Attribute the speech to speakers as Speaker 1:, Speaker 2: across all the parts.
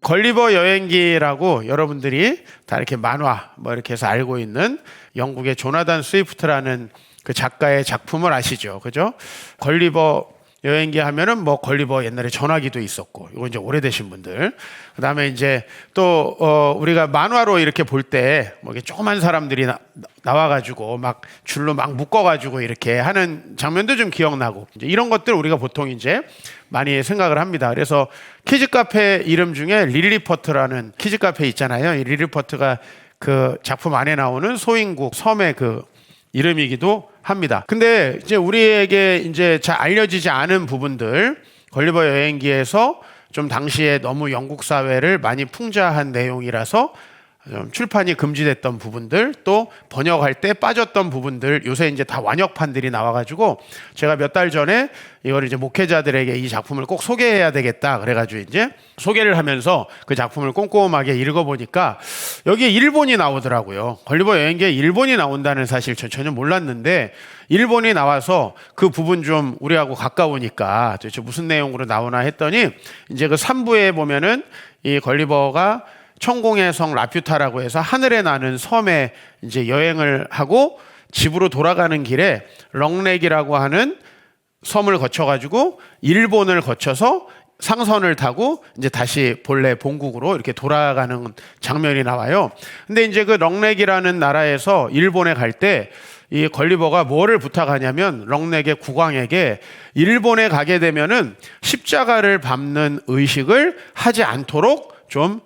Speaker 1: 걸리버 여행기라고 여러분들이 다 이렇게 만화 뭐 이렇게 해서 알고 있는 영국의 조나단 스위프트라는 그 작가의 작품을 아시죠? 그죠? 걸리버 여행기 하면은 뭐 걸리버 옛날에 전화기도 있었고, 이거 이제 오래되신 분들. 그 다음에 이제 또, 우리가 만화로 이렇게 볼 때, 뭐 이렇게 조그만 사람들이 나와가지고 막 줄로 막 묶어가지고 이렇게 하는 장면도 좀 기억나고, 이제 이런 것들 우리가 보통 이제 많이 생각을 합니다. 그래서 키즈 카페 이름 중에 릴리퍼트라는 키즈 카페 있잖아요. 이 릴리퍼트가 그 작품 안에 나오는 소인국 섬의 그 이름이기도 합니다. 근데 이제 우리에게 이제 잘 알려지지 않은 부분들, 걸리버 여행기에서 좀 당시에 너무 영국 사회를 많이 풍자한 내용이라서 좀 출판이 금지됐던 부분들, 또 번역할 때 빠졌던 부분들, 요새 이제 다 완역판들이 나와가지고 제가 몇 달 전에 이걸 이제 목회자들에게 이 작품을 꼭 소개해야 되겠다 그래가지고 이제 소개를 하면서 그 작품을 꼼꼼하게 읽어보니까 여기에 일본이 나오더라고요. 걸리버 여행기에 일본이 나온다는 사실 전혀 몰랐는데, 일본이 나와서 그 부분 좀 우리하고 가까우니까 도대체 무슨 내용으로 나오나 했더니, 이제 그 3부에 보면은 이 걸리버가 천공의 성 라퓨타라고 해서 하늘에 나는 섬에 이제 여행을 하고 집으로 돌아가는 길에 렁렉이라고 하는 섬을 거쳐가지고 일본을 거쳐서 상선을 타고 이제 다시 본래 본국으로 이렇게 돌아가는 장면이 나와요. 근데 이제 그 렁렉이라는 나라에서 일본에 갈 때 이 걸리버가 뭐를 부탁하냐면, 렁렉의 국왕에게 일본에 가게 되면은 십자가를 밟는 의식을 하지 않도록 좀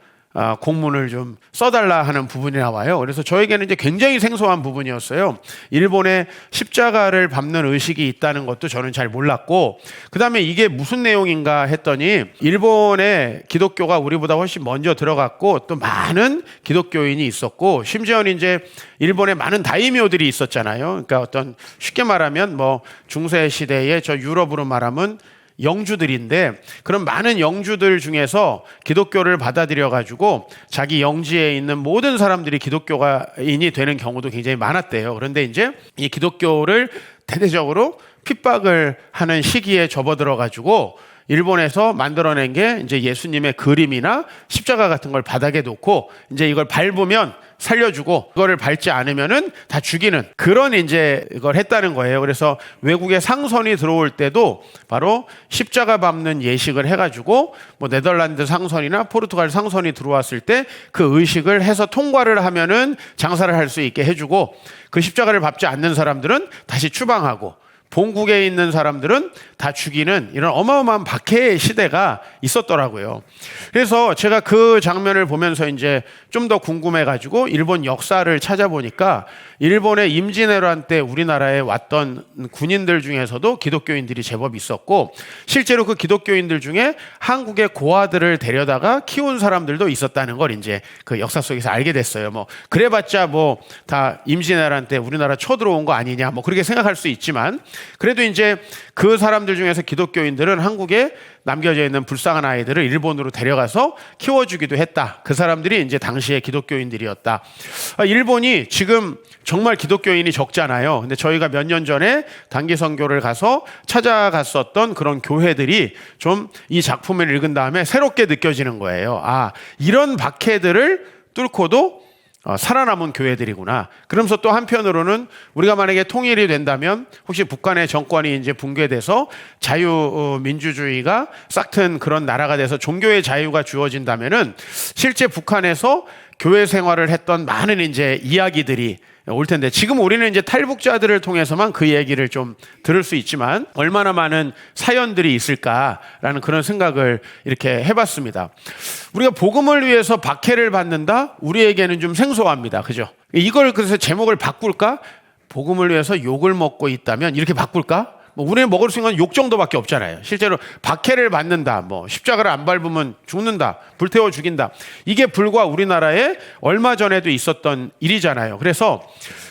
Speaker 1: 공문을 좀 써달라 하는 부분이 나와요. 그래서 저에게는 이제 굉장히 생소한 부분이었어요. 일본에 십자가를 밟는 의식이 있다는 것도 저는 잘 몰랐고, 그 다음에 이게 무슨 내용인가 했더니, 일본의 기독교가 우리보다 훨씬 먼저 들어갔고 또 많은 기독교인이 있었고, 심지어는 이제 일본에 많은 다이묘들이 있었잖아요. 그러니까 어떤 쉽게 말하면 뭐 중세 시대에 저 유럽으로 말하면 영주들인데, 그런 많은 영주들 중에서 기독교를 받아들여 가지고 자기 영지에 있는 모든 사람들이 기독교인이 되는 경우도 굉장히 많았대요. 그런데 이제 이 기독교를 대대적으로 핍박을 하는 시기에 접어들어 가지고 일본에서 만들어낸 게 이제 예수님의 그림이나 십자가 같은 걸 바닥에 놓고 이제 이걸 밟으면 살려주고, 그거를 밟지 않으면은 다 죽이는 그런 이제 이걸 했다는 거예요. 그래서 외국의 상선이 들어올 때도 바로 십자가 밟는 예식을 해가지고, 뭐 네덜란드 상선이나 포르투갈 상선이 들어왔을 때 그 의식을 해서 통과를 하면은 장사를 할 수 있게 해주고, 그 십자가를 밟지 않는 사람들은 다시 추방하고, 본국에 있는 사람들은 다 죽이는 이런 어마어마한 박해의 시대가 있었더라고요. 그래서 제가 그 장면을 보면서 이제 좀 더 궁금해가지고 일본 역사를 찾아보니까, 일본의 임진왜란 때 우리나라에 왔던 군인들 중에서도 기독교인들이 제법 있었고, 실제로 그 기독교인들 중에 한국의 고아들을 데려다가 키운 사람들도 있었다는 걸 이제 그 역사 속에서 알게 됐어요. 뭐 그래봤자 뭐 다 임진왜란 때 우리나라 쳐들어온 거 아니냐, 뭐 그렇게 생각할 수 있지만, 그래도 이제 그 사람들 중에서 기독교인들은 한국에 남겨져 있는 불쌍한 아이들을 일본으로 데려가서 키워주기도 했다. 그 사람들이 이제 당시의 기독교인들이었다. 일본이 지금 정말 기독교인이 적잖아요. 근데 저희가 몇 년 전에 단기 선교를 가서 찾아갔었던 그런 교회들이 좀 이 작품을 읽은 다음에 새롭게 느껴지는 거예요. 아, 이런 박해들을 뚫고도 살아남은 교회들이구나. 그러면서 또 한편으로는 우리가 만약에 통일이 된다면, 혹시 북한의 정권이 이제 붕괴돼서 자유민주주의가 싹튼 그런 나라가 돼서 종교의 자유가 주어진다면은, 실제 북한에서 교회 생활을 했던 많은 이제 이야기들이 올 텐데, 지금 우리는 이제 탈북자들을 통해서만 그 얘기를 좀 들을 수 있지만 얼마나 많은 사연들이 있을까라는 그런 생각을 이렇게 해봤습니다. 우리가 복음을 위해서 박해를 받는다? 우리에게는 좀 생소합니다. 그죠? 이걸 그래서 제목을 바꿀까? 복음을 위해서 욕을 먹고 있다면 이렇게 바꿀까? 뭐 우리는 먹을 수 있는 건 욕 정도밖에 없잖아요. 실제로 박해를 받는다, 뭐 십자가를 안 밟으면 죽는다, 불태워 죽인다, 이게 불과 우리나라에 얼마 전에도 있었던 일이잖아요. 그래서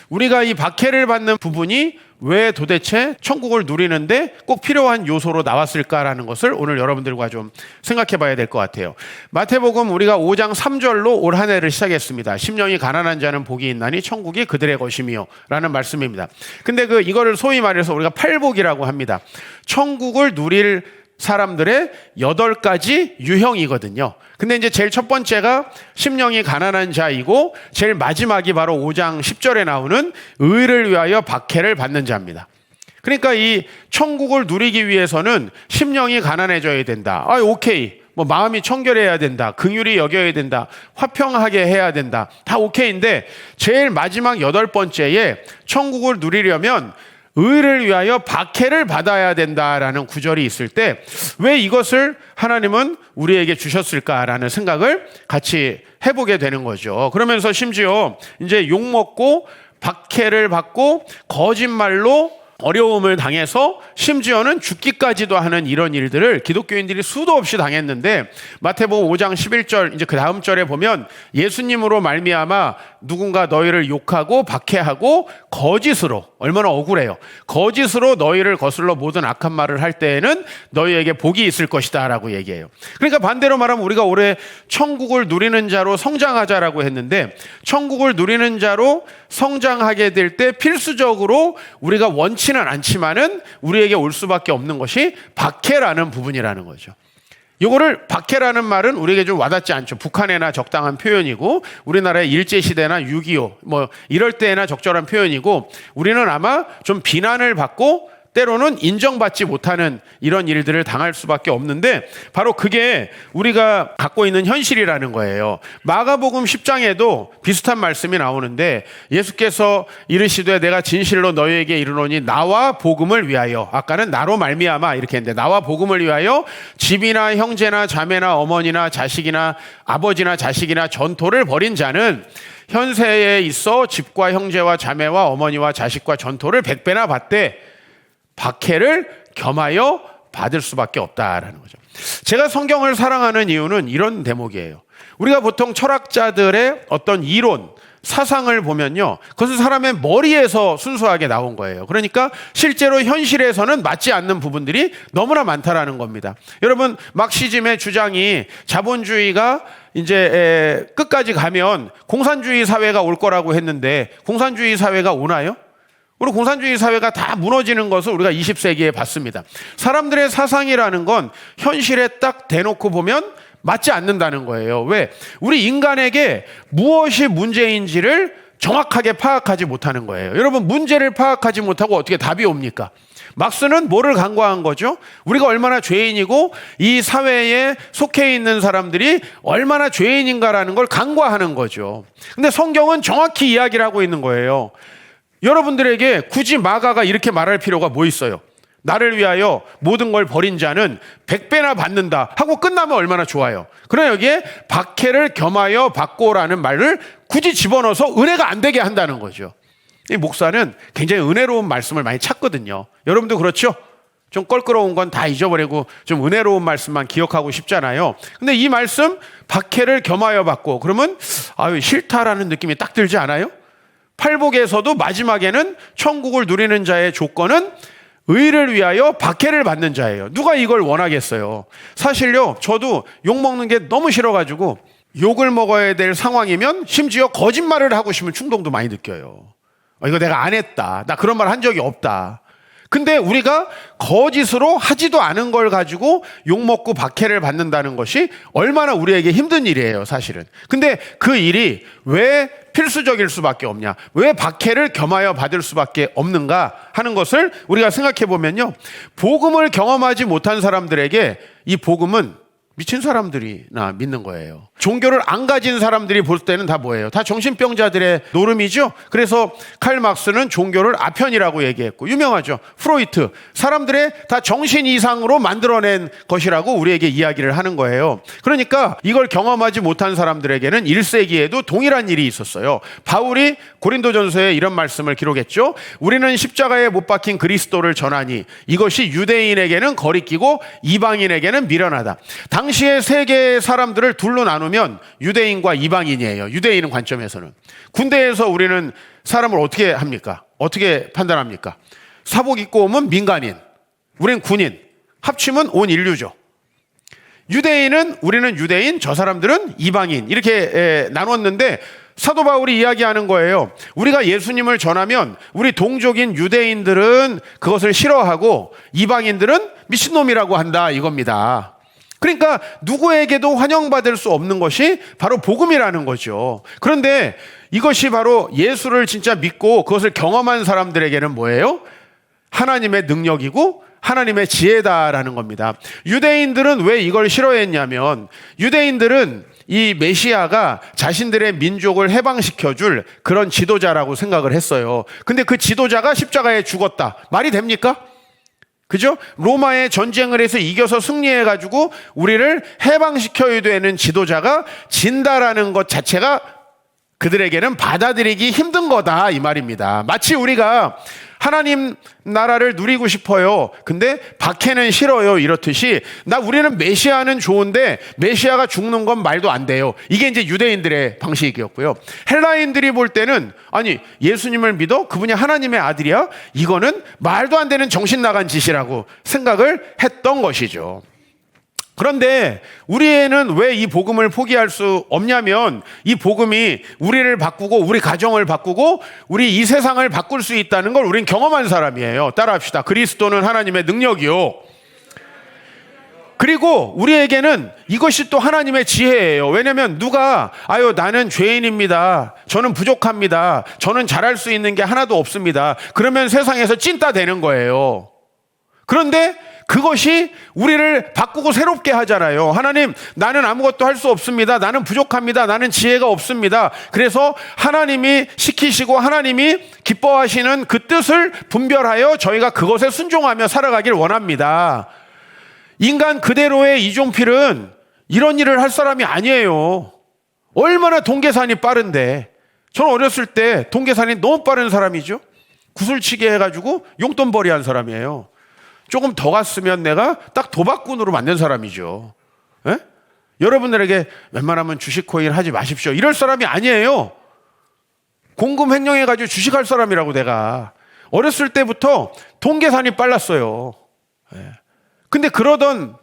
Speaker 1: 우리가 이 박해를 받는 부분이 왜 도대체 천국을 누리는데 꼭 필요한 요소로 나왔을까라는 것을 오늘 여러분들과 좀 생각해 봐야 될 것 같아요. 마태복음 우리가 5장 3절로 올 한 해를 시작했습니다. 심령이 가난한 자는 복이 있나니 천국이 그들의 것이며 라는 말씀입니다. 근데 이거를 소위 말해서 우리가 팔복이라고 합니다. 천국을 누릴 사람들의 8가지 유형이거든요. 근데 이제 제일 첫 번째가 심령이 가난한 자이고, 제일 마지막이 바로 5장 10절에 나오는 의를 위하여 박해를 받는 자입니다. 그러니까 이 천국을 누리기 위해서는 심령이 가난해져야 된다. 오케이. 마음이 청결해야 된다. 긍휼히 여겨야 된다. 화평하게 해야 된다. 다 오케이인데 제일 마지막 8번째에 천국을 누리려면 의를 위하여 박해를 받아야 된다라는 구절이 있을 때 왜 이것을 하나님은 우리에게 주셨을까라는 생각을 같이 해보게 되는 거죠. 그러면서 심지어 이제 욕먹고 박해를 받고 거짓말로 어려움을 당해서 심지어는 죽기까지도 하는 이런 일들을 기독교인들이 수도 없이 당했는데, 마태복음 5장 11절 이제 그 다음 절에 보면 예수님으로 말미암아 누군가 너희를 욕하고 박해하고 거짓으로, 얼마나 억울해요. 거짓으로 너희를 거슬러 모든 악한 말을 할 때에는 너희에게 복이 있을 것이다 라고 얘기해요. 그러니까 반대로 말하면 우리가 올해 천국을 누리는 자로 성장하자라고 했는데, 천국을 누리는 자로 성장하게 될 때 필수적으로 우리가 원치는 않지만은 우리에게 올 수밖에 없는 것이 박해라는 부분이라는 거죠. 이거를 박해라는 말은 우리에게 좀 와닿지 않죠. 북한에나 적당한 표현이고, 우리나라의 일제시대나 6.25 이럴 때나 적절한 표현이고, 우리는 아마 좀 비난을 받고 때로는 인정받지 못하는 이런 일들을 당할 수밖에 없는데, 바로 그게 우리가 갖고 있는 현실이라는 거예요. 마가복음 10장에도 비슷한 말씀이 나오는데, 예수께서 이르시되 내가 진실로 너희에게 이르노니 나와 복음을 위하여, 아까는 나로 말미암아 이렇게 했는데 나와 복음을 위하여 집이나 형제나 자매나 어머니나 자식이나 아버지나 자식이나 전토를 벌인 자는 현세에 있어 집과 형제와 자매와 어머니와 자식과 전토를 100배나 받되 박해를 겸하여 받을 수밖에 없다라는 거죠. 제가 성경을 사랑하는 이유는 이런 대목이에요. 우리가 보통 철학자들의 어떤 이론, 사상을 보면요, 그것은 사람의 머리에서 순수하게 나온 거예요. 그러니까 실제로 현실에서는 맞지 않는 부분들이 너무나 많다라는 겁니다. 여러분, 막시즘의 주장이 자본주의가 이제 끝까지 가면 공산주의 사회가 올 거라고 했는데 공산주의 사회가 오나요? 우리 공산주의 사회가 다 무너지는 것을 우리가 20세기에 봤습니다. 사람들의 사상이라는 건 현실에 딱 대놓고 보면 맞지 않는다는 거예요. 왜? 우리 인간에게 무엇이 문제인지를 정확하게 파악하지 못하는 거예요. 여러분, 문제를 파악하지 못하고 어떻게 답이 옵니까? 막스는 뭐를 간과한 거죠? 우리가 얼마나 죄인이고 이 사회에 속해 있는 사람들이 얼마나 죄인인가라는 걸 간과하는 거죠. 근데 성경은 정확히 이야기를 하고 있는 거예요. 여러분들에게 굳이 마가가 이렇게 말할 필요가 뭐 있어요? 나를 위하여 모든 걸 버린 자는 100배나 받는다 하고 끝나면 얼마나 좋아요. 그러나 여기에 박해를 겸하여 받고라는 말을 굳이 집어넣어서 은혜가 안 되게 한다는 거죠. 이 목사는 굉장히 은혜로운 말씀을 많이 찾거든요. 여러분도 그렇죠? 좀 껄끄러운 건 다 잊어버리고 좀 은혜로운 말씀만 기억하고 싶잖아요. 근데 이 말씀 박해를 겸하여 받고 그러면 싫다라는 느낌이 딱 들지 않아요? 팔복에서도 마지막에는 천국을 누리는 자의 조건은 의를 위하여 박해를 받는 자예요. 누가 이걸 원하겠어요? 사실요, 저도 욕 먹는 게 너무 싫어가지고 욕을 먹어야 될 상황이면 심지어 거짓말을 하고 싶은 충동도 많이 느껴요. 이거 내가 안 했다. 나 그런 말 한 적이 없다. 근데 우리가 거짓으로 하지도 않은 걸 가지고 욕먹고 박해를 받는다는 것이 얼마나 우리에게 힘든 일이에요, 사실은. 근데 그 일이 왜 필수적일 수밖에 없냐? 왜 박해를 겸하여 받을 수밖에 없는가 하는 것을 우리가 생각해 보면요, 복음을 경험하지 못한 사람들에게 이 복음은 미친 사람들이나 믿는 거예요. 종교를 안 가진 사람들이 볼 때는 다 뭐예요? 다 정신병자들의 노름이죠. 그래서 칼 막스는 종교를 아편이라고 얘기했고, 유명하죠. 프로이트, 사람들의 다 정신 이상으로 만들어낸 것이라고 우리에게 이야기를 하는 거예요. 그러니까 이걸 경험하지 못한 사람들에게는 1세기에도 동일한 일이 있었어요. 바울이 고린도전서에 이런 말씀을 기록했죠. 우리는 십자가에 못 박힌 그리스도를 전하니 이것이 유대인에게는 거리끼고 이방인에게는 미련하다. 당시에 세계의 사람들을 둘로 나누면 유대인과 이방인이에요. 유대인 관점에서는. 군대에서 우리는 사람을 어떻게 합니까? 어떻게 판단합니까? 사복 입고 오면 민간인, 우린 군인, 합치면 온 인류죠. 유대인은 우리는 유대인, 저 사람들은 이방인 이렇게 나눴는데 사도 바울이 이야기하는 거예요. 우리가 예수님을 전하면 우리 동족인 유대인들은 그것을 싫어하고 이방인들은 미친놈이라고 한다 이겁니다. 그러니까 누구에게도 환영받을 수 없는 것이 바로 복음이라는 거죠. 그런데 이것이 바로 예수를 진짜 믿고 그것을 경험한 사람들에게는 뭐예요? 하나님의 능력이고 하나님의 지혜다라는 겁니다. 유대인들은 왜 이걸 싫어했냐면 유대인들은 이 메시아가 자신들의 민족을 해방시켜줄 그런 지도자라고 생각을 했어요. 근데 그 지도자가 십자가에 죽었다. 말이 됩니까? 그죠? 로마의 전쟁을 해서 이겨서 승리해가지고 우리를 해방시켜야 되는 지도자가 진다라는 것 자체가 그들에게는 받아들이기 힘든 거다 이 말입니다. 마치 우리가 하나님 나라를 누리고 싶어요. 근데 박해는 싫어요. 이렇듯이 우리는 메시아는 좋은데 메시아가 죽는 건 말도 안 돼요. 이게 이제 유대인들의 방식이었고요. 헬라인들이 볼 때는 아니 예수님을 믿어? 그분이 하나님의 아들이야? 이거는 말도 안 되는 정신 나간 짓이라고 생각을 했던 것이죠. 그런데 우리는 왜 이 복음을 포기할 수 없냐면 이 복음이 우리를 바꾸고 우리 가정을 바꾸고 우리 이 세상을 바꿀 수 있다는 걸 우린 경험한 사람이에요. 따라합시다. 그리스도는 하나님의 능력이요. 그리고 우리에게는 이것이 또 하나님의 지혜예요. 왜냐하면 누가 나는 죄인입니다. 저는 부족합니다. 저는 잘할 수 있는 게 하나도 없습니다. 그러면 세상에서 찐따 되는 거예요. 그런데 그것이 우리를 바꾸고 새롭게 하잖아요. 하나님, 나는 아무것도 할 수 없습니다. 나는 부족합니다. 나는 지혜가 없습니다. 그래서 하나님이 시키시고 하나님이 기뻐하시는 그 뜻을 분별하여 저희가 그것에 순종하며 살아가길 원합니다. 인간 그대로의 이종필은 이런 일을 할 사람이 아니에요. 얼마나 동계산이 빠른데. 저는 어렸을 때 동계산이 너무 빠른 사람이죠. 구슬치기 해가지고 용돈벌이 한 사람이에요. 조금 더 갔으면 내가 딱 도박꾼으로 만든 사람이죠. 에? 여러분들에게 웬만하면 주식 코인 하지 마십시오. 이럴 사람이 아니에요. 공금 횡령해가지고 주식할 사람이라고 내가. 어렸을 때부터 동계산이 빨랐어요. 근데 그러던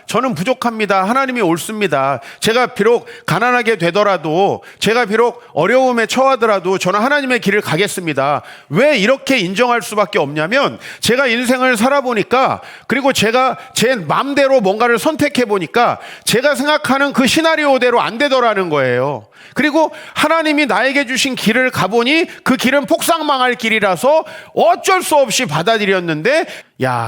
Speaker 1: 저는 부족합니다. 하나님이 옳습니다. 제가 비록 가난하게 되더라도 제가 비록 어려움에 처하더라도 저는 하나님의 길을 가겠습니다. 왜 이렇게 인정할 수밖에 없냐면 제가 인생을 살아보니까 그리고 제가 제 마음대로 뭔가를 선택해 보니까 제가 생각하는 그 시나리오대로 안 되더라는 거예요. 그리고 하나님이 나에게 주신 길을 가보니 그 길은 폭삭망할 길이라서 어쩔 수 없이 받아들였는데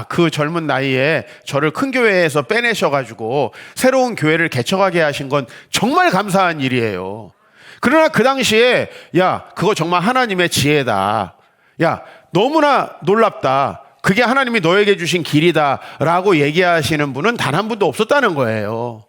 Speaker 1: 그 젊은 나이에 저를 큰 교회에서 빼내셔가지고 새로운 교회를 개척하게 하신 건 정말 감사한 일이에요. 그러나 그 당시에 그거 정말 하나님의 지혜다. 너무나 놀랍다. 그게 하나님이 너에게 주신 길이다 라고 얘기하시는 분은 단 한 분도 없었다는 거예요.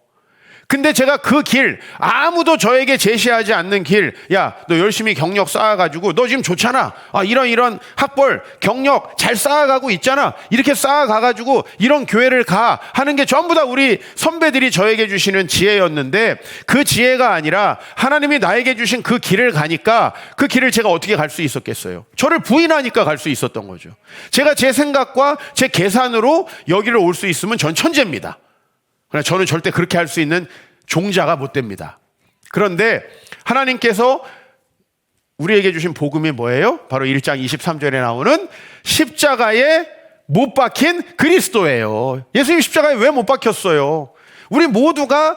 Speaker 1: 근데 제가 그 길, 아무도 저에게 제시하지 않는 길, 너 열심히 경력 쌓아가지고 너 지금 좋잖아. 이런 학벌, 경력 잘 쌓아가고 있잖아. 이렇게 쌓아가가지고 이런 교회를 가 하는 게 전부 다 우리 선배들이 저에게 주시는 지혜였는데 그 지혜가 아니라 하나님이 나에게 주신 그 길을 가니까 그 길을 제가 어떻게 갈 수 있었겠어요? 저를 부인하니까 갈 수 있었던 거죠. 제가 제 생각과 제 계산으로 여기를 올 수 있으면 전 천재입니다. 그러나 저는 절대 그렇게 할 수 있는 종자가 못 됩니다. 그런데 하나님께서 우리에게 주신 복음이 뭐예요? 바로 1장 23절에 나오는 십자가에 못 박힌 그리스도예요. 예수님 십자가에 왜 못 박혔어요? 우리 모두가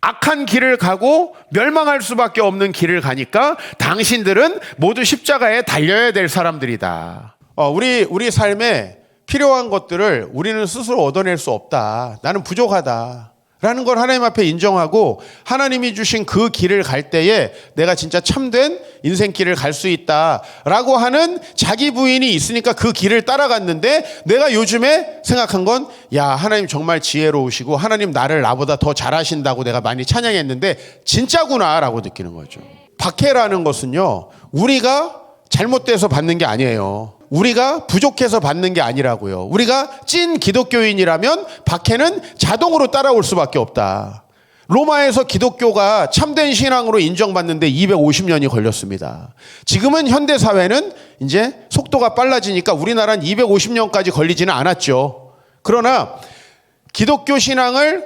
Speaker 1: 악한 길을 가고 멸망할 수밖에 없는 길을 가니까 당신들은 모두 십자가에 달려야 될 사람들이다. 우리 삶에 필요한 것들을 우리는 스스로 얻어낼 수 없다. 나는 부족하다. 라는 걸 하나님 앞에 인정하고 하나님이 주신 그 길을 갈 때에 내가 진짜 참된 인생길을 갈 수 있다라고 하는 자기 부인이 있으니까 그 길을 따라갔는데 내가 요즘에 생각한 건 하나님 정말 지혜로우시고 하나님 나보다 더 잘하신다고 내가 많이 찬양했는데 진짜구나 라고 느끼는 거죠. 박해라는 것은요, 우리가 잘못돼서 받는 게 아니에요. 우리가 부족해서 받는 게 아니라고요. 우리가 찐 기독교인이라면 박해는 자동으로 따라올 수밖에 없다. 로마에서 기독교가 참된 신앙으로 인정받는데 250년이 걸렸습니다. 지금은 현대 사회는 이제 속도가 빨라지니까 우리나라는 250년까지 걸리지는 않았죠. 그러나 기독교 신앙을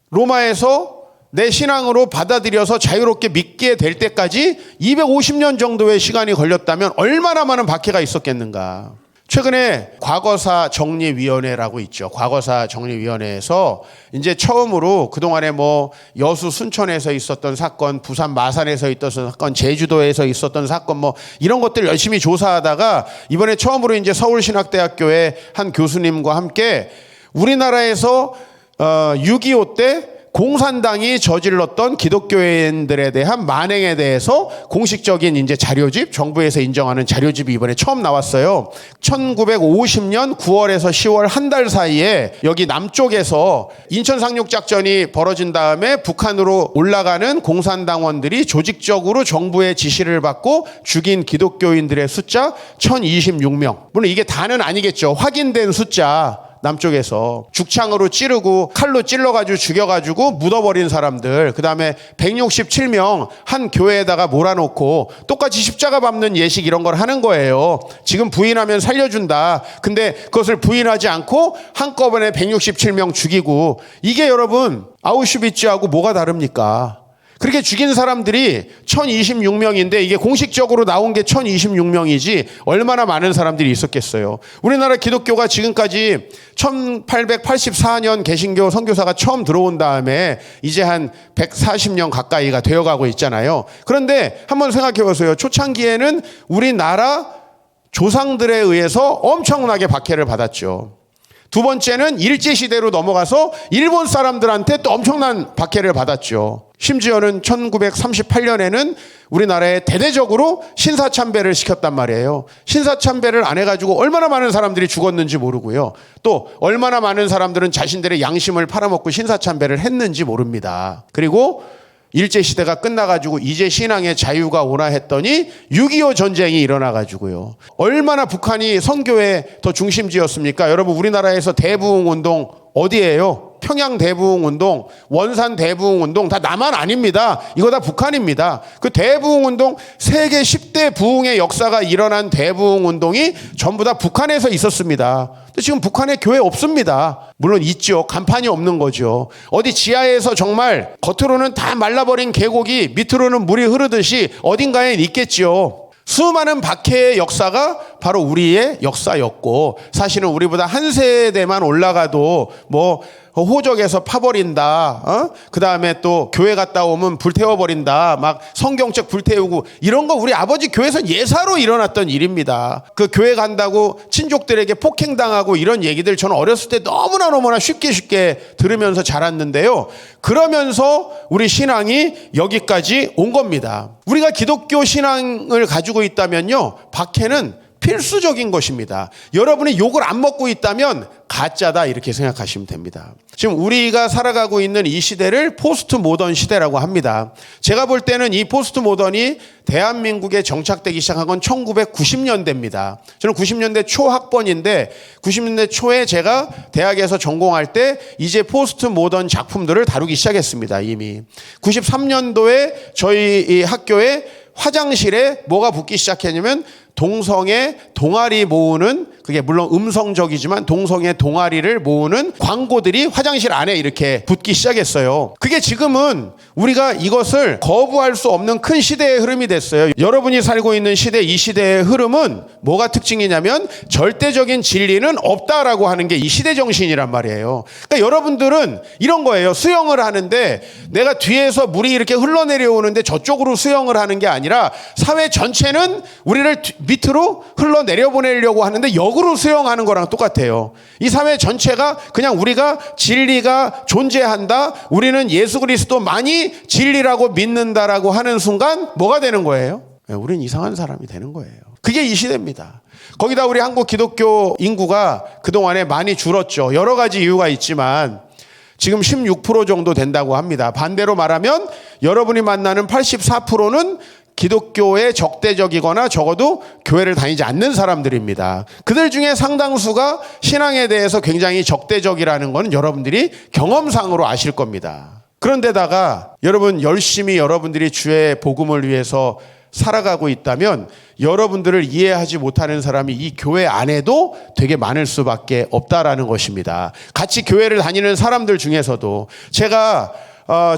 Speaker 1: 로마에서 내 신앙으로 받아들여서 자유롭게 믿게 될 때까지 250년 정도의 시간이 걸렸다면 얼마나 많은 박해가 있었겠는가. 최근에 과거사 정리위원회라고 있죠. 과거사 정리위원회에서 이제 처음으로 그동안에 뭐 여수 순천에서 있었던 사건, 부산 마산에서 있었던 사건, 제주도에서 있었던 사건 뭐 이런 것들 열심히 조사하다가 이번에 처음으로 이제 서울신학대학교의 한 교수님과 함께 우리나라에서 6.25 때 공산당이 저질렀던 기독교인들에 대한 만행에 대해서 공식적인 이제 자료집, 정부에서 인정하는 자료집이 이번에 처음 나왔어요. 1950년 9월에서 10월 한 달 사이에 여기 남쪽에서 인천 상륙작전이 벌어진 다음에 북한으로 올라가는 공산당원들이 조직적으로 정부의 지시를 받고 죽인 기독교인들의 숫자 1026명. 물론 이게 다는 아니겠죠. 확인된 숫자. 남쪽에서 죽창으로 찌르고 칼로 찔러가지고 죽여가지고 묻어버린 사람들, 그 다음에 167명 한 교회에다가 몰아놓고 똑같이 십자가 밟는 예식 이런 걸 하는 거예요. 지금 부인하면 살려준다. 근데 그것을 부인하지 않고 한꺼번에 167명 죽이고, 이게 여러분 아우슈비츠하고 뭐가 다릅니까? 그렇게 죽인 사람들이 1026명인데 이게 공식적으로 나온 게 1026명이지 얼마나 많은 사람들이 있었겠어요. 우리나라 기독교가 지금까지 1884년 개신교 선교사가 처음 들어온 다음에 이제 한 140년 가까이가 되어가고 있잖아요. 그런데 한번 생각해 보세요. 초창기에는 우리나라 조상들에 의해서 엄청나게 박해를 받았죠. 두 번째는 일제시대로 넘어가서 일본 사람들한테 또 엄청난 박해를 받았죠. 심지어는 1938년에는 우리나라에 대대적으로 신사참배를 시켰단 말이에요. 신사참배를 안 해가지고 얼마나 많은 사람들이 죽었는지 모르고요. 또 얼마나 많은 사람들은 자신들의 양심을 팔아먹고 신사참배를 했는지 모릅니다. 그리고 일제시대가 끝나가지고 이제 신앙의 자유가 오나 했더니 6.25 전쟁이 일어나가지고요. 얼마나 북한이 선교의 더 중심지였습니까? 여러분, 우리나라에서 대부흥운동 어디예요? 평양 대부흥운동, 원산 대부흥운동 다 남한 아닙니다. 이거 다 북한입니다. 그 대부흥운동, 세계 10대 부흥의 역사가 일어난 대부흥운동이 전부 다 북한에서 있었습니다. 근데 지금 북한에 교회 없습니다. 물론 있죠. 간판이 없는 거죠. 어디 지하에서 정말 겉으로는 다 말라버린 계곡이 밑으로는 물이 흐르듯이 어딘가에 있겠죠. 수많은 박해의 역사가 바로 우리의 역사였고, 사실은 우리보다 한 세대만 올라가도 뭐 호적에서 파버린다, 그 다음에 또 교회 갔다 오면 불태워버린다, 막 성경책 불태우고 이런 거 우리 아버지 교회에서 예사로 일어났던 일입니다. 그 교회 간다고 친족들에게 폭행당하고 이런 얘기들 저는 어렸을 때 너무나 쉽게 들으면서 자랐는데요. 그러면서 우리 신앙이 여기까지 온 겁니다. 우리가 기독교 신앙을 가지고 있다면요, 박해는 필수적인 것입니다. 여러분이 욕을 안 먹고 있다면 가짜다 이렇게 생각하시면 됩니다. 지금 우리가 살아가고 있는 이 시대를 포스트 모던 시대라고 합니다. 제가 볼 때는 이 포스트 모던이 대한민국에 정착되기 시작한 건 1990년대입니다. 저는 90년대 초 학번인데 90년대 초에 제가 대학에서 전공할 때 이제 포스트 모던 작품들을 다루기 시작했습니다. 이미 93년도에 저희 이 학교에 화장실에 뭐가 붙기 시작했냐면 동성애 동아리 모으는, 그게 물론 음성적이지만 동성애 동아리를 모으는 광고들이 화장실 안에 이렇게 붙기 시작했어요. 그게 지금은 우리가 이것을 거부할 수 없는 큰 시대의 흐름이 됐어요. 여러분이 살고 있는 시대, 이 시대의 흐름은 뭐가 특징이냐면 절대적인 진리는 없다라고 하는 게 이 시대 정신이란 말이에요. 그러니까 여러분들은 이런 거예요. 수영을 하는데 내가 뒤에서 물이 이렇게 흘러내려오는데 저쪽으로 수영을 하는 게 아니라 사회 전체는 우리를 밑으로 흘러내려보내려고 하는데 역으로 수영하는 거랑 똑같아요. 이 사회 전체가 그냥 우리가 진리가 존재한다, 우리는 예수 그리스도만이 진리라고 믿는다라고 하는 순간 뭐가 되는 거예요? 우린 이상한 사람이 되는 거예요. 그게 이 시대입니다. 거기다 우리 한국 기독교 인구가 그동안에 많이 줄었죠. 여러 가지 이유가 있지만 지금 16% 정도 된다고 합니다. 반대로 말하면 여러분이 만나는 84%는 기독교에 적대적이거나 적어도 교회를 다니지 않는 사람들입니다. 그들 중에 상당수가 신앙에 대해서 굉장히 적대적이라는 것은 여러분들이 경험상으로 아실 겁니다. 그런데다가 여러분 열심히 여러분들이 주의 복음을 위해서 살아가고 있다면 여러분들을 이해하지 못하는 사람이 이 교회 안에도 되게 많을 수밖에 없다라는 것입니다. 같이 교회를 다니는 사람들 중에서도 제가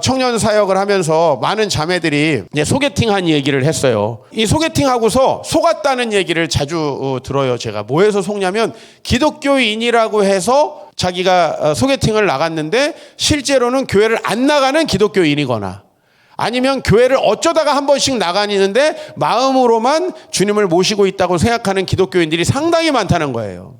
Speaker 1: 청년 사역을 하면서 많은 자매들이 소개팅한 얘기를 했어요. 이 소개팅하고서 속았다는 얘기를 자주 들어요. 제가 뭐해서 속냐면 기독교인이라고 해서 자기가 소개팅을 나갔는데 실제로는 교회를 안 나가는 기독교인이거나 아니면 교회를 어쩌다가 한 번씩 나가는데 마음으로만 주님을 모시고 있다고 생각하는 기독교인들이 상당히 많다는 거예요.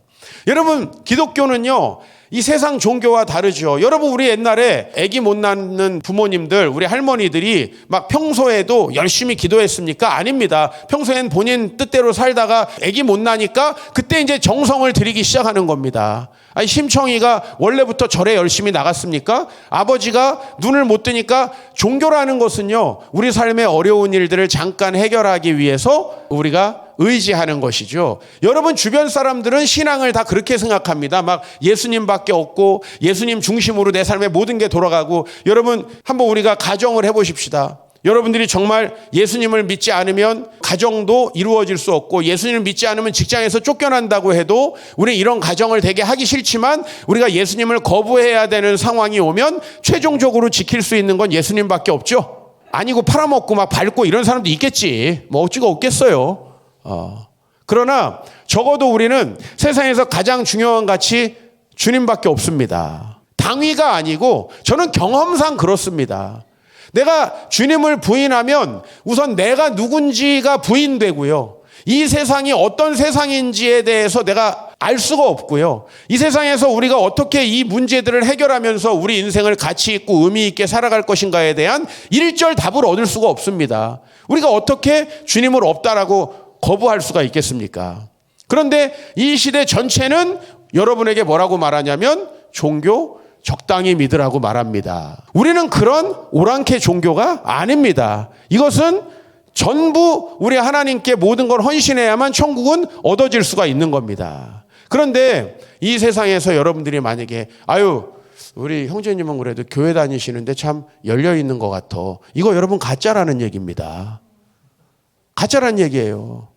Speaker 1: 여러분, 기독교는요, 이 세상 종교와 다르죠. 여러분, 우리 옛날에 아기 못 낳는 부모님들, 우리 할머니들이 막 평소에도 열심히 기도했습니까? 아닙니다. 평소엔 본인 뜻대로 살다가 아기 못 낳으니까 그때 이제 정성을 들이기 시작하는 겁니다. 아니, 심청이가 원래부터 절에 열심히 나갔습니까? 아버지가 눈을 못 뜨니까 종교라는 것은요, 우리 삶의 어려운 일들을 잠깐 해결하기 위해서 우리가 의지하는 것이죠. 여러분 주변 사람들은 신앙을 다 그렇게 생각합니다. 막 예수님밖에 없고 예수님 중심으로 내 삶의 모든 게 돌아가고. 여러분 한번 우리가 가정을 해보십시다. 여러분들이 정말 예수님을 믿지 않으면 가정도 이루어질 수 없고 예수님을 믿지 않으면 직장에서 쫓겨난다고 해도 우리 이런 가정을 되게 하기 싫지만 우리가 예수님을 거부해야 되는 상황이 오면 최종적으로 지킬 수 있는 건 예수님밖에 없죠. 아니고 팔아먹고 막 밟고 이런 사람도 있겠지. 뭐 어찌가 없겠어요. 그러나 적어도 우리는 세상에서 가장 중요한 가치 주님밖에 없습니다. 당위가 아니고 저는 경험상 그렇습니다. 내가 주님을 부인하면 우선 내가 누군지가 부인되고요. 이 세상이 어떤 세상인지에 대해서 내가 알 수가 없고요. 이 세상에서 우리가 어떻게 이 문제들을 해결하면서 우리 인생을 가치 있고 의미 있게 살아갈 것인가에 대한 일절 답을 얻을 수가 없습니다. 우리가 어떻게 주님을 없다라고 거부할 수가 있겠습니까? 그런데 이 시대 전체는 여러분에게 뭐라고 말하냐면 종교 적당히 믿으라고 말합니다. 우리는 그런 오랑캐 종교가 아닙니다. 이것은 전부 우리 하나님께 모든 걸 헌신해야만 천국은 얻어질 수가 있는 겁니다. 그런데 이 세상에서 여러분들이 만약에 우리 형제님은 그래도 교회 다니시는데 참 열려있는 것 같아. 이거 여러분 가짜라는 얘기입니다. 가짜라는 얘기예요.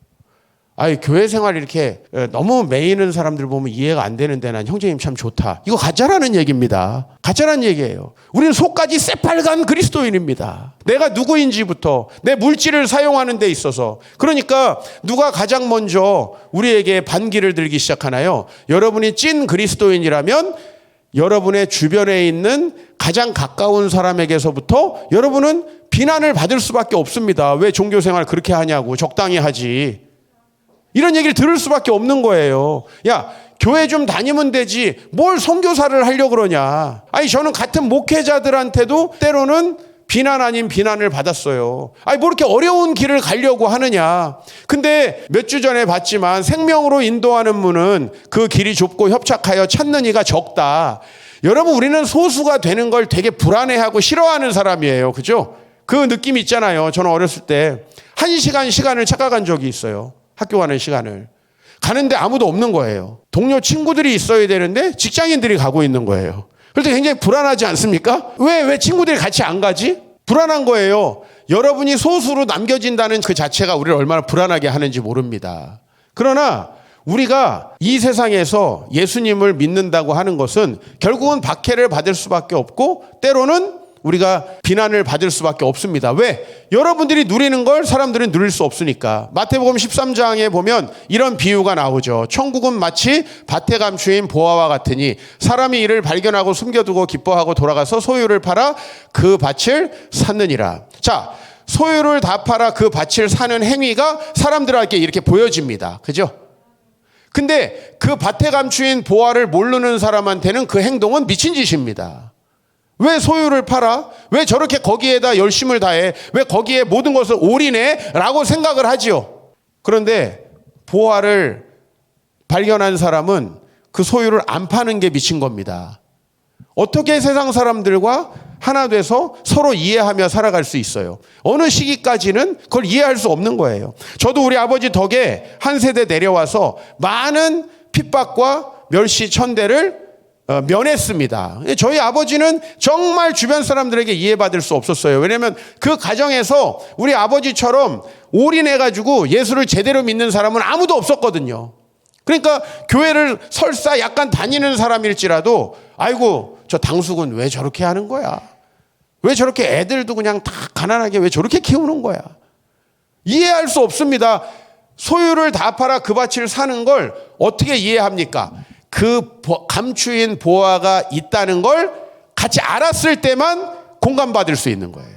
Speaker 1: 교회 생활 이렇게 너무 매이는 사람들 보면 이해가 안 되는데 난 형제님 참 좋다. 이거 가짜라는 얘기입니다. 가짜라는 얘기예요. 우리는 속까지 새빨간 그리스도인입니다. 내가 누구인지부터 내 물질을 사용하는 데 있어서. 그러니까 누가 가장 먼저 우리에게 반기를 들기 시작하나요? 여러분이 찐 그리스도인이라면 여러분의 주변에 있는 가장 가까운 사람에게서부터 여러분은 비난을 받을 수밖에 없습니다. 왜 종교생활 그렇게 하냐고. 적당히 하지. 이런 얘기를 들을 수밖에 없는 거예요. 야, 교회 좀 다니면 되지 뭘 선교사를 하려고 그러냐. 저는 같은 목회자들한테도 때로는 비난 아닌 비난을 받았어요. 뭐 이렇게 어려운 길을 가려고 하느냐. 근데 몇 주 전에 봤지만 생명으로 인도하는 문은 그 길이 좁고 협착하여 찾는 이가 적다. 여러분, 우리는 소수가 되는 걸 되게 불안해하고 싫어하는 사람이에요. 그죠? 그 느낌 있잖아요. 저는 어렸을 때 1시간 시간을 착각한 적이 있어요. 학교 가는 시간을. 가는데 아무도 없는 거예요. 동료 친구들이 있어야 되는데 직장인들이 가고 있는 거예요. 그럴 때 굉장히 불안하지 않습니까? 왜 친구들이 같이 안 가지? 불안한 거예요. 여러분이 소수로 남겨진다는 그 자체가 우리를 얼마나 불안하게 하는지 모릅니다. 그러나 우리가 이 세상에서 예수님을 믿는다고 하는 것은 결국은 박해를 받을 수밖에 없고 때로는 우리가 비난을 받을 수밖에 없습니다. 왜? 여러분들이 누리는 걸 사람들은 누릴 수 없으니까. 마태복음 13장에 보면 이런 비유가 나오죠. 천국은 마치 밭에 감추인 보화와 같으니 사람이 이를 발견하고 숨겨두고 기뻐하고 돌아가서 소유를 팔아 그 밭을 샀느니라. 자, 소유를 다 팔아 그 밭을 사는 행위가 사람들에게 이렇게 보여집니다. 그죠? 근데 그 밭에 감추인 보화를 모르는 사람한테는 그 행동은 미친 짓입니다. 왜 소유를 팔아? 왜 저렇게 거기에다 열심을 다해? 왜 거기에 모든 것을 올인해? 라고 생각을 하지요. 그런데 보화를 발견한 사람은 그 소유를 안 파는 게 미친 겁니다. 어떻게 세상 사람들과 하나 돼서 서로 이해하며 살아갈 수 있어요? 어느 시기까지는 그걸 이해할 수 없는 거예요. 저도 우리 아버지 덕에 한 세대 내려와서 많은 핍박과 멸시 천대를 면했습니다. 저희 아버지는 정말 주변 사람들에게 이해받을 수 없었어요. 왜냐하면 그 가정에서 우리 아버지처럼 올인해가지고 예수를 제대로 믿는 사람은 아무도 없었거든요. 그러니까 교회를 설사 약간 다니는 사람일지라도 아이고 저 당숙은 왜 저렇게 하는 거야? 왜 저렇게 애들도 그냥 다 가난하게 왜 저렇게 키우는 거야? 이해할 수 없습니다. 소유를 다 팔아 그 밭을 사는 걸 어떻게 이해합니까? 그 감추인 보화가 있다는 걸 같이 알았을 때만 공감받을 수 있는 거예요.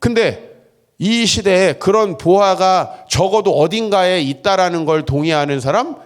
Speaker 1: 근데 이 시대에 그런 보화가 적어도 어딘가에 있다라는 걸 동의하는 사람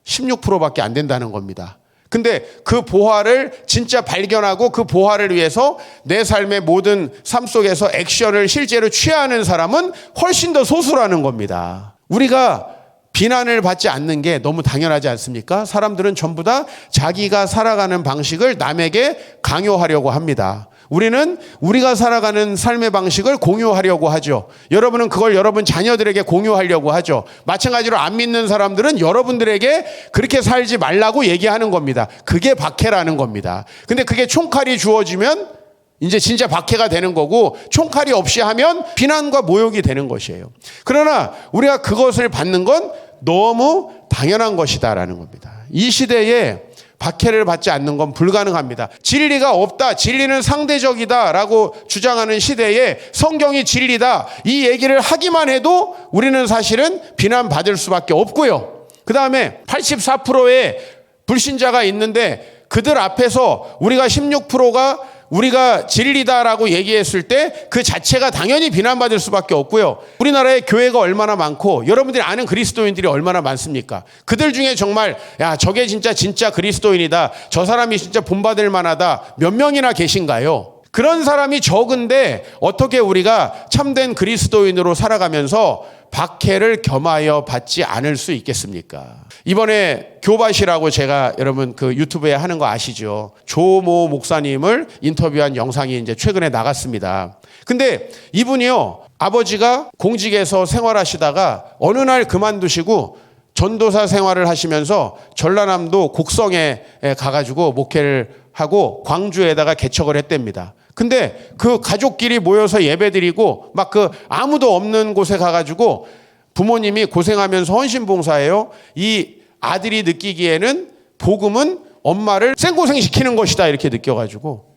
Speaker 1: 16%밖에 안 된다는 겁니다. 근데 그 보화를 진짜 발견하고 그 보화를 위해서 내 삶의 모든 삶 속에서 액션을 실제로 취하는 사람은 훨씬 더 소수라는 겁니다. 우리가 비난을 받지 않는 게 너무 당연하지 않습니까? 사람들은 전부 다 자기가 살아가는 방식을 남에게 강요하려고 합니다. 우리는 우리가 살아가는 삶의 방식을 공유하려고 하죠. 여러분은 그걸 여러분 자녀들에게 공유하려고 하죠. 마찬가지로 안 믿는 사람들은 여러분들에게 그렇게 살지 말라고 얘기하는 겁니다. 그게 박해라는 겁니다. 근데 그게 총칼이 주어지면 이제 진짜 박해가 되는 거고, 총칼이 없이 하면 비난과 모욕이 되는 것이에요. 그러나 우리가 그것을 받는 건 너무 당연한 것이다라는 겁니다. 이 시대에 박해를 받지 않는 건 불가능합니다. 진리가 없다, 진리는 상대적이다라고 주장하는 시대에 성경이 진리다 이 얘기를 하기만 해도 우리는 사실은 비난받을 수밖에 없고요. 그 다음에 84%의 불신자가 있는데 그들 앞에서 우리가 16%가 우리가 진리다라고 얘기했을 때 그 자체가 당연히 비난받을 수밖에 없고요. 우리나라에 교회가 얼마나 많고 여러분들이 아는 그리스도인들이 얼마나 많습니까? 그들 중에 정말 야 저게 진짜 그리스도인이다, 저 사람이 진짜 본받을 만하다 몇 명이나 계신가요? 그런 사람이 적은데 어떻게 우리가 참된 그리스도인으로 살아가면서 박해를 겸하여 받지 않을 수 있겠습니까? 이번에 교밭이라고 제가 여러분 그 유튜브에 하는 거 아시죠? 조모 목사님을 인터뷰한 영상이 이제 최근에 나갔습니다. 근데 이분이요, 아버지가 공직에서 생활하시다가 어느 날 그만두시고 전도사 생활을 하시면서 전라남도 곡성에 가가지고 목회를 하고 광주에다가 개척을 했답니다. 근데 그 가족끼리 모여서 예배드리고 막 그 아무도 없는 곳에 가가지고 부모님이 고생하면서 헌신봉사해요. 이 아들이 느끼기에는 복음은 엄마를 생고생 시키는 것이다 이렇게 느껴가지고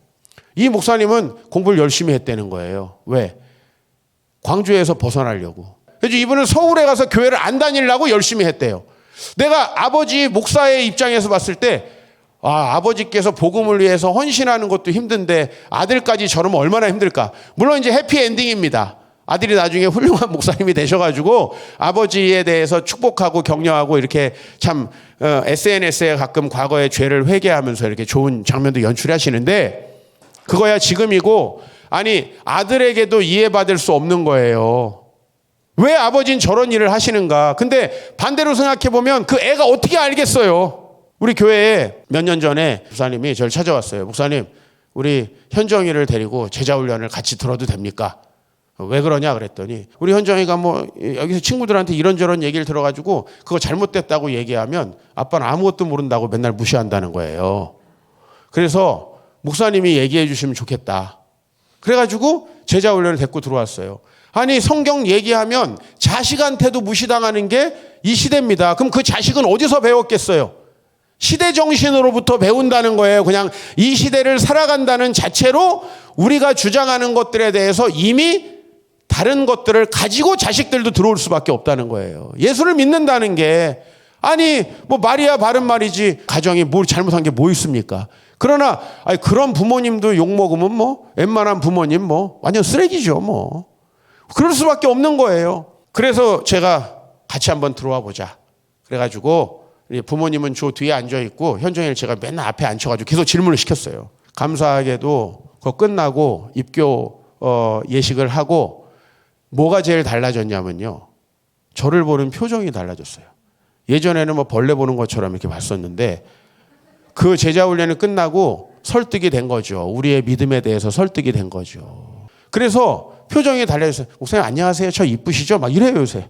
Speaker 1: 이 목사님은 공부를 열심히 했다는 거예요. 왜? 광주에서 벗어나려고. 그래서 이분은 서울에 가서 교회를 안 다니려고 열심히 했대요. 내가 아버지 목사의 입장에서 봤을 때 아버지께서 복음을 위해서 헌신하는 것도 힘든데 아들까지 저러면 얼마나 힘들까. 물론 이제 해피엔딩입니다. 아들이 나중에 훌륭한 목사님이 되셔가지고 아버지에 대해서 축복하고 격려하고 이렇게 참 SNS에 가끔 과거의 죄를 회개하면서 이렇게 좋은 장면도 연출하시는데 그거야 지금이고, 아니 아들에게도 이해받을 수 없는 거예요. 왜 아버지는 저런 일을 하시는가. 근데 반대로 생각해보면 그 애가 어떻게 알겠어요. 우리 교회에 몇 년 전에 목사님이 저를 찾아왔어요. 목사님, 우리 현정이를 데리고 제자훈련을 같이 들어도 됩니까? 왜 그러냐 그랬더니 우리 현정이가 뭐 여기서 친구들한테 이런저런 얘기를 들어가지고 그거 잘못됐다고 얘기하면 아빠는 아무것도 모른다고 맨날 무시한다는 거예요. 그래서 목사님이 얘기해 주시면 좋겠다. 그래가지고 제자훈련을 데리고 들어왔어요. 아니 성경 얘기하면 자식한테도 무시당하는 게 이 시대입니다. 그럼 그 자식은 어디서 배웠겠어요? 시대 정신으로부터 배운다는 거예요. 그냥 이 시대를 살아간다는 자체로 우리가 주장하는 것들에 대해서 이미 다른 것들을 가지고 자식들도 들어올 수밖에 없다는 거예요. 예수를 믿는다는 게 아니 뭐 말이야 바른 말이지 가정이 뭘 잘못한 게 뭐 있습니까? 그러나 그런 부모님도 욕먹으면 뭐 웬만한 부모님 뭐 완전 쓰레기죠 뭐. 그럴 수밖에 없는 거예요. 그래서 제가 같이 한번 들어와 보자. 그래가지고 부모님은 저 뒤에 앉아있고 현정이를 제가 맨날 앞에 앉혀가지고 계속 질문을 시켰어요. 감사하게도 그거 끝나고 입교 예식을 하고 뭐가 제일 달라졌냐면요, 저를 보는 표정이 달라졌어요. 예전에는 뭐 벌레 보는 것처럼 이렇게 봤었는데 그 제자훈련이 끝나고 설득이 된 거죠. 우리의 믿음에 대해서 설득이 된 거죠. 그래서 표정이 달라졌어요. 목사님 안녕하세요, 저 이쁘시죠? 막 이래요 요새.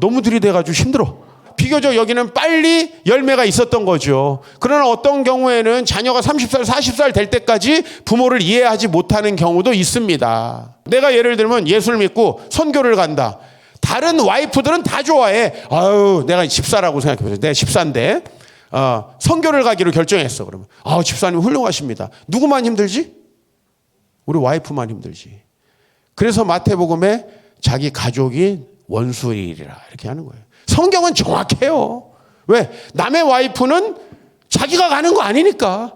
Speaker 1: 너무 들이대가지고 힘들어. 비교적 여기는 빨리 열매가 있었던 거죠. 그러나 어떤 경우에는 자녀가 30살, 40살 될 때까지 부모를 이해하지 못하는 경우도 있습니다. 내가 예를 들면 예수를 믿고 선교를 간다. 다른 와이프들은 다 좋아해. 아유, 내가 집사라고 생각해보세요. 내가 집사인데 선교를 가기로 결정했어. 그러면 집사님 훌륭하십니다. 누구만 힘들지? 우리 와이프만 힘들지. 그래서 마태복음에 자기 가족이 원수이리라 이렇게 하는 거예요. 성경은 정확해요. 왜? 남의 와이프는 자기가 가는 거 아니니까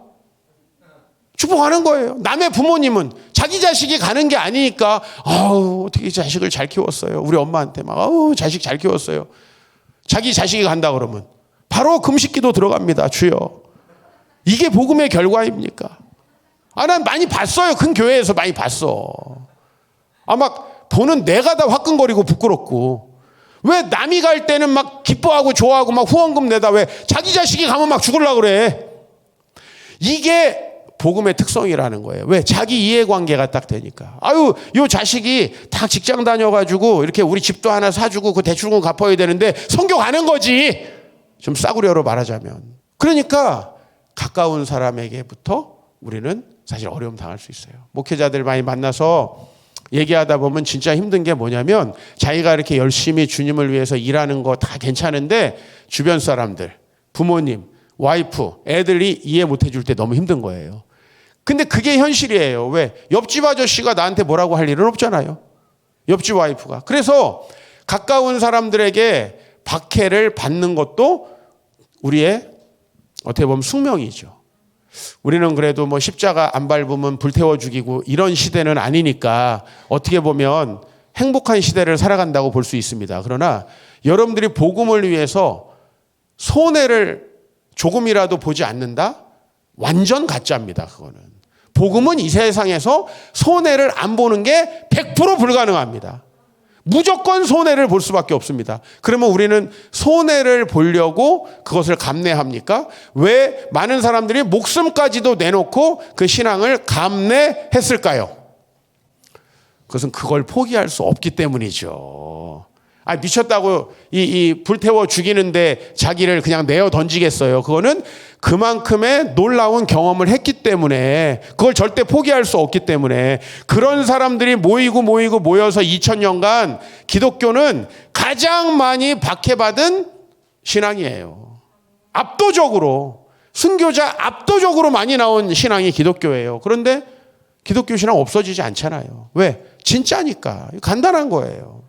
Speaker 1: 축복하는 거예요. 남의 부모님은 자기 자식이 가는 게 아니니까 어떻게 자식을 잘 키웠어요. 우리 엄마한테 막 자식 잘 키웠어요. 자기 자식이 간다 그러면 바로 금식기도 들어갑니다. 주여. 이게 복음의 결과입니까? 난 많이 봤어요. 큰 교회에서 많이 봤어. 막 보는 내가 다 화끈거리고 부끄럽고. 왜 남이 갈 때는 막 기뻐하고 좋아하고 막 후원금 내다 왜 자기 자식이 가면 막 죽으려고 그래. 이게 복음의 특성이라는 거예요. 왜? 자기 이해관계가 딱 되니까. 요 자식이 다 직장 다녀가지고 이렇게 우리 집도 하나 사주고 그 대출금 갚아야 되는데 선교 가는 거지. 좀 싸구려로 말하자면. 그러니까 가까운 사람에게부터 우리는 사실 어려움 당할 수 있어요. 목회자들 많이 만나서 얘기하다 보면 진짜 힘든 게 뭐냐면 자기가 이렇게 열심히 주님을 위해서 일하는 거 다 괜찮은데 주변 사람들, 부모님, 와이프, 애들이 이해 못 해줄 때 너무 힘든 거예요. 근데 그게 현실이에요. 왜? 옆집 아저씨가 나한테 뭐라고 할 일은 없잖아요. 옆집 와이프가. 그래서 가까운 사람들에게 박해를 받는 것도 우리의 어떻게 보면 숙명이죠. 우리는 그래도 십자가 안 밟으면 불태워 죽이고 이런 시대는 아니니까 어떻게 보면 행복한 시대를 살아간다고 볼 수 있습니다. 그러나 여러분들이 복음을 위해서 손해를 조금이라도 보지 않는다? 완전 가짜입니다. 그거는. 복음은 이 세상에서 손해를 안 보는 게 100% 불가능합니다. 무조건 손해를 볼 수밖에 없습니다. 그러면 우리는 손해를 보려고 그것을 감내합니까? 왜 많은 사람들이 목숨까지도 내놓고 그 신앙을 감내했을까요? 그것은 그걸 포기할 수 없기 때문이죠. 미쳤다고 이 불태워 죽이는데 자기를 그냥 내어 던지겠어요. 그거는 그만큼의 놀라운 경험을 했기 때문에 그걸 절대 포기할 수 없기 때문에 그런 사람들이 모여서 2000년간 기독교는 가장 많이 박해받은 신앙이에요. 압도적으로 순교자 압도적으로 많이 나온 신앙이 기독교예요. 그런데 기독교 신앙 없어지지 않잖아요. 왜? 진짜니까. 간단한 거예요.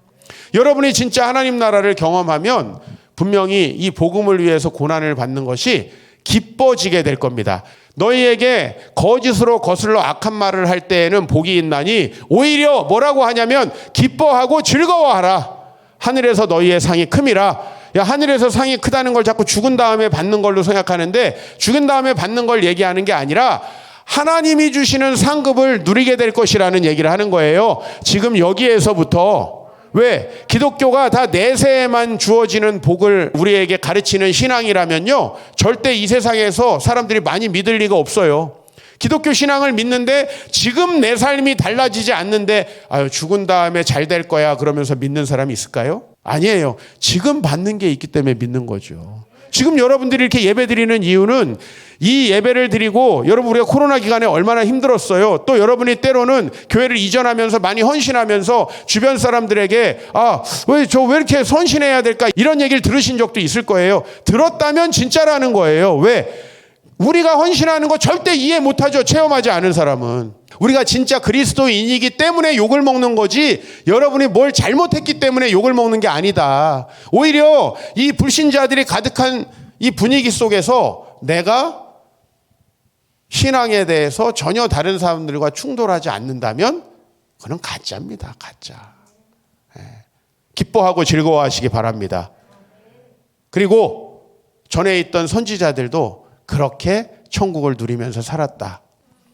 Speaker 1: 여러분이 진짜 하나님 나라를 경험하면 분명히 이 복음을 위해서 고난을 받는 것이 기뻐지게 될 겁니다. 너희에게 거짓으로 거슬러 악한 말을 할 때에는 복이 있나니 오히려 뭐라고 하냐면 기뻐하고 즐거워하라. 하늘에서 너희의 상이 큼이라. 하늘에서 상이 크다는 걸 자꾸 죽은 다음에 받는 걸로 생각하는데 죽은 다음에 받는 걸 얘기하는 게 아니라 하나님이 주시는 상급을 누리게 될 것이라는 얘기를 하는 거예요. 지금 여기에서부터 왜? 기독교가 다 내세에만 주어지는 복을 우리에게 가르치는 신앙이라면요 절대 이 세상에서 사람들이 많이 믿을 리가 없어요. 기독교 신앙을 믿는데 지금 내 삶이 달라지지 않는데 죽은 다음에 잘 될 거야 그러면서 믿는 사람이 있을까요? 아니에요. 지금 받는 게 있기 때문에 믿는 거죠. 지금 여러분들이 이렇게 예배 드리는 이유는 이 예배를 드리고 여러분 우리가 코로나 기간에 얼마나 힘들었어요. 또 여러분이 때로는 교회를 이전하면서 많이 헌신하면서 주변 사람들에게 왜 이렇게 헌신해야 될까 이런 얘기를 들으신 적도 있을 거예요. 들었다면 진짜라는 거예요. 왜? 우리가 헌신하는 거 절대 이해 못하죠. 체험하지 않은 사람은. 우리가 진짜 그리스도인이기 때문에 욕을 먹는 거지 여러분이 뭘 잘못했기 때문에 욕을 먹는 게 아니다. 오히려 이 불신자들이 가득한 이 분위기 속에서 내가 신앙에 대해서 전혀 다른 사람들과 충돌하지 않는다면 그건 가짜입니다. 가짜. 기뻐하고 즐거워하시기 바랍니다. 그리고 전에 있던 선지자들도 그렇게 천국을 누리면서 살았다.